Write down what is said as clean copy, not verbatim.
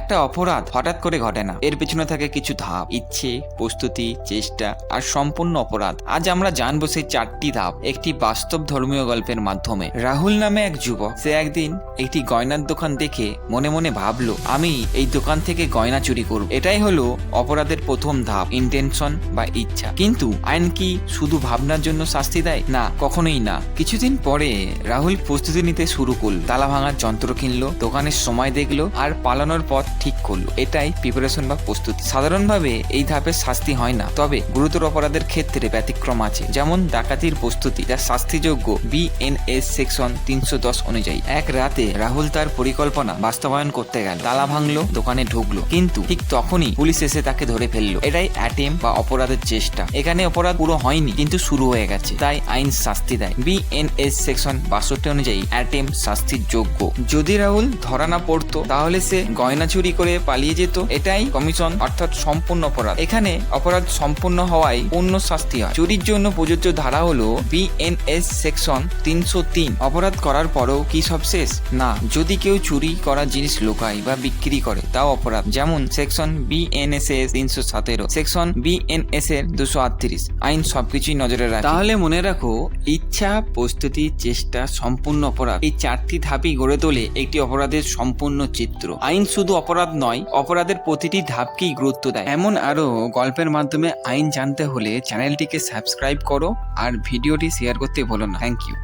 একটা অপরাধ হঠাৎ করে ঘটে না, এর পেছনে থাকে কিছু ধাপ, ইচ্ছে, প্রস্তুতি, চেষ্টা আর সম্পূর্ণ অপরাধ। আজ আমরা জানবো সেই 4টি ধাপ একটি বাস্তব ধর্মীয় গল্পের মাধ্যমে। রাহুল নামে এক যুবক, সে একদিন একটি গয়নার দোকান দেখে মনে মনে ভাবলো, আমি এই দোকান থেকে গয়না চুরি করব। এটাই হলো অপরাধের প্রথম ধাপ, ইন্টেনশন বা ইচ্ছা। কিন্তু আইন কি শুধু ভাবনার জন্য শাস্তি দেয়? না, কখনোই না। কিছুদিন পরে রাহুল প্রস্তুতি নিতে শুরু করলো, তালা ভাঙার যন্ত্র কিনলো, দোকানের সময় দেখলো আর পালানোর পথ ঠিক করলো। এটাই প্রিপারেশন বা প্রস্তুতি। সাধারণভাবে এই ধাপের শাস্তি হয় না, তবে গুরুতর অপরাধের ক্ষেত্রে ব্যতিক্রম আছে, যেমন ডাকাতির প্রস্তুতি, যা শাস্তিযোগ্য বিএনএস সেকশন 310 অনুযায়ী। এক রাতে রাহুল তার পরিকল্পনা বাস্তবায়ন করতে গেল, তালা ভাঙলো, দোকানে ঢুকলো, কিন্তু ঠিক তখনই পুলিশ এসে তাকে ধরে ফেললো। এটাই অ্যাটেম্প বা অপরাধের চেষ্টা। এখানে অপরাধ পুরো হয়নি, কিন্তু শুরু হয়ে গেছে, তাই আইন শাস্তি দেয়। বিএনএস সেকশন 62 অনুযায়ী অ্যাটেম্প শাস্তির যোগ্য। যদি রাহুল ধরা না পড়তো তাহলে সে গয়না চুরি করে পালিয়ে যেত। এটাই কমিশন, অর্থাৎ সম্পূর্ণ অপরাধ। এখানে অপরাধ সম্পূর্ণ হওয়ায় পূর্ণ শাস্তি হয়। চুরির জন্য প্রযোজ্য ধারা হলো বিএনএস সেকশন 303। অপরাধ করার পরেও কি সব শেষ? না, যদি কেউ চুরি করা জিনিস লুকায় বা বিক্রি করে তাও অপরাধ, যেমন সেকশন বিএনএস এর 317, সেকশন বিএনএস এর 238। আইন সবকিছুই নজরে রাখে। তাহলে মনে রাখো, ইচ্ছা, প্রস্তুতি, চেষ্টা, সম্পূর্ণ অপরাধ, এই 4টি ধাপই গড়ে তোলে একটি অপরাধের সম্পূর্ণ চিত্র। আইন শুধু অপরাধ নয়, অপরাধের প্রতিটি ধাপকেই গুরুত্ব দেয়। এমন আরো গল্পের মাধ্যমে আইন জানতে হলে চ্যানেলটিকে সাবস্ক্রাইব করো আর ভিডিওটি শেয়ার করতে ভুলো না। Thank you.